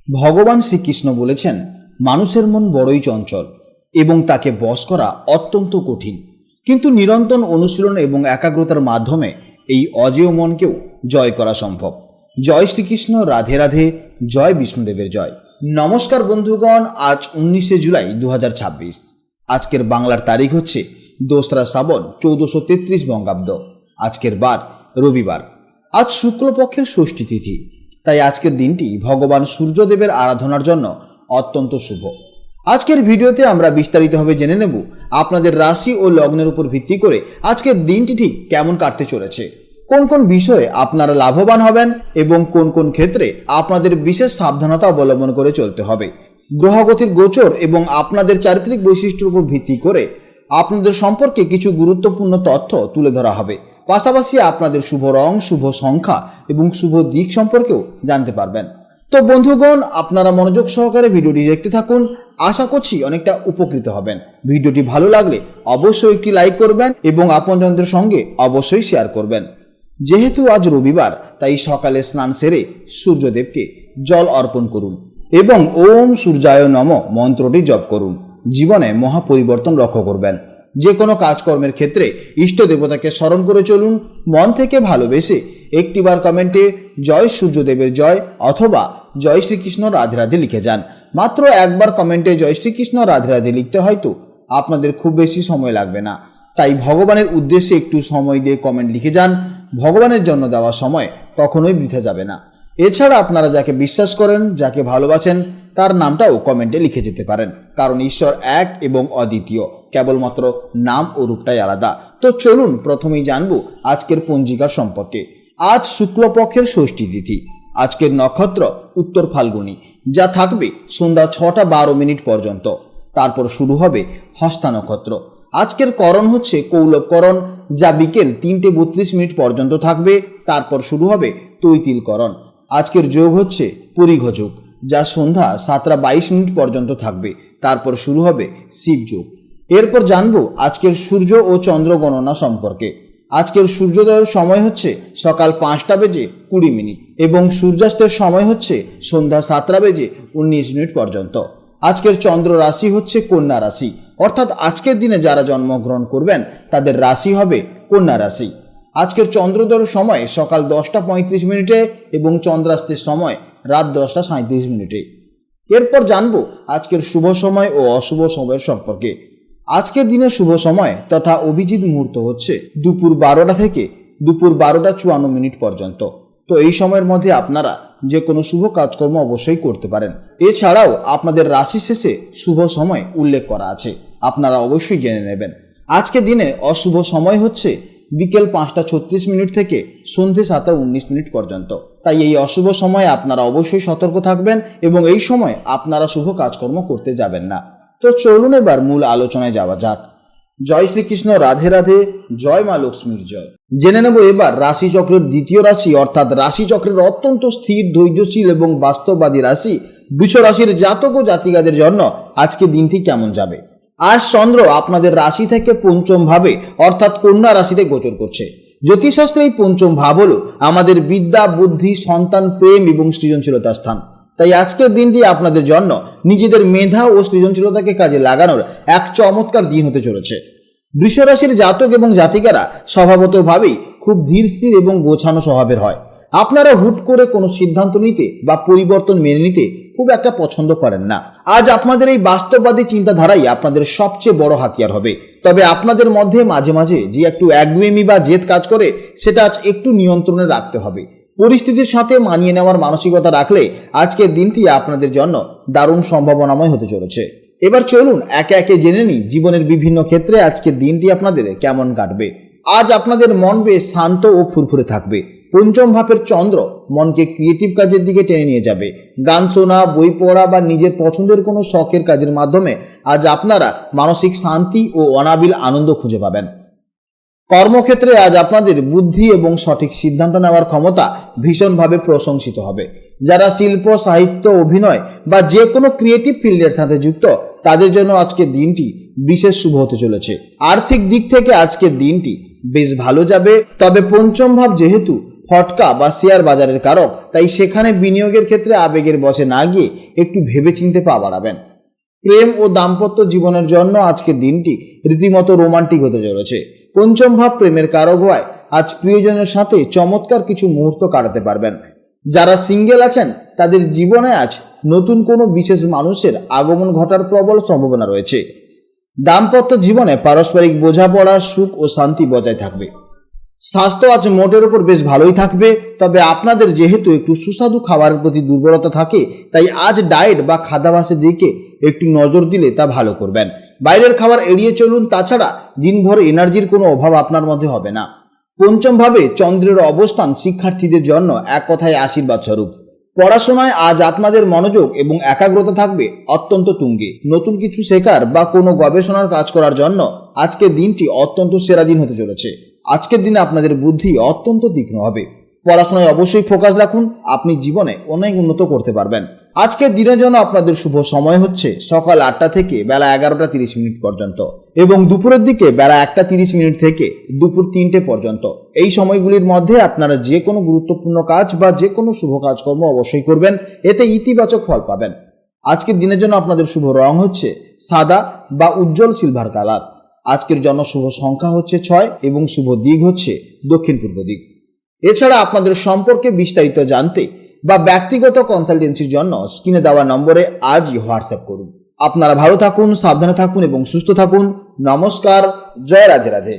ভগবান শ্রীকৃষ্ণ বলেছেন, মানুষের মন বড়ই চঞ্চল এবং তাকে বশ করা অত্যন্ত কঠিন, কিন্তু নিরন্তর অনুশীলন এবং একাগ্রতার মাধ্যমে এই অজেয় মনকেও জয় করা সম্ভব। জয় শ্রীকৃষ্ণ, রাধে রাধে, জয় বিষ্ণুদেবের জয়। নমস্কার বন্ধুগণ, আজ 19শে জুলাই 2026। আজকের বাংলার তারিখ হচ্ছে 2রা শ্রাবণ 1433 বঙ্গাব্দ। আজকের বার রবিবার। আজ শুক্লপক্ষের ষষ্ঠী তিথি, তাই আজকের দিনটি ভগবান সূর্যদেবের আরাধনার জন্য অত্যন্ত শুভ। আজকের ভিডিওতে আমরা বিস্তারিতভাবে জেনে নেব আপনাদের রাশি ও লগ্নের উপর ভিত্তি করে আজকের দিনটি ঠিক কেমন কাটতে চলেছে, কোন কোন বিষয়ে আপনারা লাভবান হবেন এবং কোন কোন ক্ষেত্রে আপনাদের বিশেষ সাবধানতা অবলম্বন করে চলতে হবে। গ্রহগতির গোচর এবং আপনাদের চারিত্রিক বৈশিষ্ট্যের উপর ভিত্তি করে আপনাদের সম্পর্কে কিছু গুরুত্বপূর্ণ তথ্য তুলে ধরা হবে। পাশাপাশি আপনাদের শুভ রং, শুভ সংখ্যা এবং শুভ দিক সম্পর্কেও জানতে পারবেন। তো বন্ধুগণ, আপনারা মনোযোগ সহকারে ভিডিওটি দেখতে থাকুন। আশা করছি অনেকটা উপকৃত হবেন। ভিডিওটি ভালো লাগলে অবশ্যই একটি লাইক করবেন এবং আপনজনদের সঙ্গে অবশ্যই শেয়ার করবেন। যেহেতু আজ রবিবার, তাই সকালে স্নান সেরে সূর্যদেবকে জল অর্পণ করুন এবং ওম সূর্যায় নমঃ মন্ত্রটি জপ করুন। জীবনে মহা পরিবর্তন লক্ষ্য করবেন। যে কোনো কাজকর্মের ক্ষেত্রে ইষ্ট দেবতাকে স্মরণ করে চলুন। মন থেকে ভালোবেসে একটিবার কমেন্টে জয় সূর্যদেবের জয় অথবা জয় শ্রীকৃষ্ণ রাধে রাধে লিখে যান। মাত্র একবার কমেন্টে জয় শ্রীকৃষ্ণ রাধে রাধে লিখতে হয়তো আপনাদের খুব বেশি সময় লাগবে না, তাই ভগবানের উদ্দেশ্যে একটু সময় দিয়ে কমেন্ট লিখে যান। ভগবানের জন্য দেওয়া সময় কখনোই বৃথা যাবে না। এছাড়া আপনারা যাকে বিশ্বাস করেন, যাকে ভালোবাসেন, তার নামটাও কমেন্টে লিখে যেতে পারেন, কারণ ঈশ্বর এক এবং অদ্বিতীয়, কেবলমাত্র নাম ও রূপটাই আলাদা। তো চলুন প্রথমেই জানবো আজকের পঞ্জিকার সম্পর্কে। আজ শুক্লপক্ষের ষষ্ঠী তিথি। আজকের নক্ষত্র উত্তর ফাল্গুনী, যা থাকবে সন্ধ্যা 6টা 12 মিনিট পর্যন্ত। তারপর শুরু হবে হস্তা নক্ষত্র। আজকের করণ হচ্ছে কৌলবকরণ, যা বিকেল 3টে 32 মিনিট পর্যন্ত থাকবে। তারপর শুরু হবে তৈতিল করণ। আজকের যোগ হচ্ছে পরিঘযোগ, যা সন্ধ্যা 7টা 22 মিনিট পর্যন্ত থাকবে। তারপর শুরু হবে শিবযোগ। এরপর জানবো আজকের সূর্য ও চন্দ্র গণনা সম্পর্কে। আজকের সূর্যোদয়ের সময় হচ্ছে সকাল 5টা বেজে 20 মিনিট এবং সূর্যাস্তের সময় হচ্ছে সন্ধ্যা 7টা বেজে 19 মিনিট পর্যন্ত। আজকের চন্দ্র রাশি হচ্ছে কন্যা রাশি, অর্থাৎ আজকের দিনে যারা জন্মগ্রহণ করবেন তাদের রাশি হবে কন্যা রাশি। আজকের চন্দ্রোদয়ের সময় সকাল 10টা 35 মিনিটে এবং চন্দ্রাস্তের সময় রাত 10টা 37 মিনিটে। এরপর জানবো আজকের শুভ সময় ও অশুভ সময়ের সম্পর্কে। আজকের দিনের শুভ সময় তথা অভিজিৎ মুহূর্ত হচ্ছে দুপুর 12টা থেকে দুপুর 12টা 54 মিনিট পর্যন্ত। তো এই সময়ের মধ্যে আপনারা যে কোনো শুভ কাজকর্ম অবশ্যই করতে পারেন। এছাড়াও আপনাদের রাশি শেষে শুভ সময় উল্লেখ করা আছে, আপনারা অবশ্যই জেনে নেবেন। আজকের দিনে অশুভ সময় হচ্ছে বিকেল 5টা 36 মিনিট থেকে সন্ধ্যে 7টা 19 মিনিট পর্যন্ত। তাই এই অশুভ সময়ে আপনারা অবশ্যই সতর্ক থাকবেন এবং এই সময় আপনারা শুভ কাজকর্ম করতে যাবেন না। তো চলুন এবার মূল আলোচনায় যাওয়া যাক। জয় শ্রীকৃষ্ণ, রাধে রাধে, জয় মা লক্ষ্মীর জয়। জেনে নেব এবার রাশিচক্রের দ্বিতীয় রাশি, অর্থাৎ রাশিচক্রের অত্যন্ত স্থির, ধৈর্যশীল এবং বাস্তববাদী রাশি বৃষ রাশির জাতক ও জাতিকাদের জন্য আজকে দিনটি কেমন যাবে। আজ চন্দ্র আপনাদের রাশি থেকে পঞ্চম ভাবে অর্থাৎ কন্যা রাশিতে গোচর করছে। জ্যোতিষশাস্ত্রে এই পঞ্চম ভাব হলো আমাদের বিদ্যা, বুদ্ধি, সন্তান, প্রেম এবং সৃজনশীলতার স্থান। তাই আজকের দিনটি আপনাদের জন্য নিজেদের মেধা ও সৃজনশীলতাকে কাজে লাগানোর এক চমৎকার দিন হতে চলেছে। বৃষ রাশির জাতক এবং জাতিকারা স্বভাবতভাবেই খুব ধীর স্থির এবং গোছানো স্বভাবের হয়। আপনারা হুট করে কোনো সিদ্ধান্ত নিতে বা পরিবর্তন মেনে নিতে খুব একটা পছন্দ করেন না। আজ আপনাদের এই বাস্তববাদী চিন্তাধারাই আপনাদের সবচেয়ে বড় হাতিয়ার হবে। তবে আপনাদের মধ্যে মাঝে মাঝে যে একটু একগুয়েমি বা জেদ কাজ করে, সেটা আজ একটু নিয়ন্ত্রণে রাখতে হবে। পরিস্থিতির সাথে মানিয়ে নেওয়ার মানসিকতা রাখলে আজকের দিনটি আপনাদের জন্য দারুণ সম্ভাবনাময় হতে চলেছে। এবার চলুন একে একে জেনে নিই জীবনের বিভিন্ন ক্ষেত্রে আজকের দিনটি আপনাদের কেমন কাটবে। আজ আপনাদের মন বেশ শান্ত ও ফুরফুরে থাকবে। পঞ্চম ভাবের চন্দ্র মনকে ক্রিয়েটিভ কাজের দিকে টেনে নিয়ে যাবে। গান শোনা, বই পড়া বা নিজের পছন্দের কোনো শখের কাজের মাধ্যমে আজ আপনারা মানসিক শান্তি ও অনাবিল আনন্দ খুঁজে পাবেন। কর্মক্ষেত্রে আজ আপনাদের বুদ্ধি এবং সঠিক সিদ্ধান্ত নেওয়ার ক্ষমতা ভীষণভাবে প্রশংসিত হবে। যারা শিল্প, সাহিত্য, অভিনয় বা যে কোনো ক্রিয়েটিভ ফিল্ডের সাথে যুক্ত, তাদের জন্য আজকের দিনটি বিশেষ শুভ হতে চলেছে। আর্থিক দিক থেকে আজকের দিনটি বেশ ভালো যাবে। তবে পঞ্চম ভাব যেহেতু ফটকা বা শেয়ার বাজারের কারক, তাই সেখানে বিনিয়োগের ক্ষেত্রে আবেগের বশে না গিয়ে একটু ভেবেচিন্তে পা বাড়াবেন। প্রেম ও দাম্পত্য জীবনের জন্য আজকের দিনটি রীতিমতো রোমান্টিক হতে চলেছে। পঞ্চম ভাব প্রেমের কারক হওয়ায় আজ প্রিয়জনের সাথে চমৎকার কিছু মুহূর্ত কাটাতে পারবেন। যারা সিঙ্গেল আছেন তাদের জীবনে আজ নতুন কোনো বিশেষ মানুষের আগমন ঘটার প্রবল সম্ভাবনা রয়েছে। দাম্পত্য জীবনে পারস্পরিক বোঝাপড়া, সুখ ও শান্তি বজায় থাকবে। স্বাস্থ্য আজ মোটের উপর বেশ ভালোই থাকবে, তবে আপনাদের যেহেতু একটু সুস্বাদু খাবারের প্রতি দুর্বলতা থাকে, তাই আজ ডায়েট বা খাদ্যাভ্যাসের দিকে একটু নজর দিলে তা ভালো করবেন। বাইরের খাবার এড়িয়ে চলুন, তাছাড়া দিনভর এনার্জির কোনো অভাব আপনার মধ্যে হবে না। পঞ্চম ভাবে চন্দ্রের অবস্থান শিক্ষার্থীদের জন্য এক কথায় আশীর্বাদ স্বরূপ। পড়াশোনায় আজ আপনাদের মনোযোগ এবং একাগ্রতা থাকবে অত্যন্ত তুঙ্গে। নতুন কিছু শেখার বা কোনো গবেষণার কাজ করার জন্য আজকের দিনটি অত্যন্ত সেরা দিন হতে চলেছে। আজকের দিনে আপনাদের বুদ্ধি অত্যন্ত তীক্ষ্ণ হবে। পড়াশোনায় অবশ্যই ফোকাস রাখুন, আপনি জীবনে অনেক উন্নত করতে পারবেন। আজকের দিনের জন্য আপনাদের শুভ সময় হচ্ছে সকাল 8টা থেকে বেলা 11টা 30 পর্যন্ত এবং দুপুরের দিকে বেলা 1টা 30 থেকে দুপুর 3টে পর্যন্ত। এই সময়গুলির মধ্যে আপনারা যে কোনো গুরুত্বপূর্ণ কাজ বা যে কোনো শুভ কাজকর্ম অবশ্যই করবেন, এতে ইতিবাচক ফল পাবেন। আজকের দিনের জন্য আপনাদের শুভ রং হচ্ছে সাদা বা উজ্জ্বল সিলভার কালার। আজকের জন্য শুভ সংখ্যা হচ্ছে 6 এবং শুভ দিক হচ্ছে দক্ষিণ পূর্ব দিক। এছাড়া আপনাদের সম্পর্কে বিস্তারিত জানতে বা ব্যক্তিগত কনসালটেন্সির জন্য স্ক্রিনে দেওয়া নম্বরে আজই হোয়াটসঅ্যাপ করুন। আপনারা ভালো থাকুন, সাবধানে থাকুন এবং সুস্থ থাকুন। নমস্কার, জয় রাধে রাধে।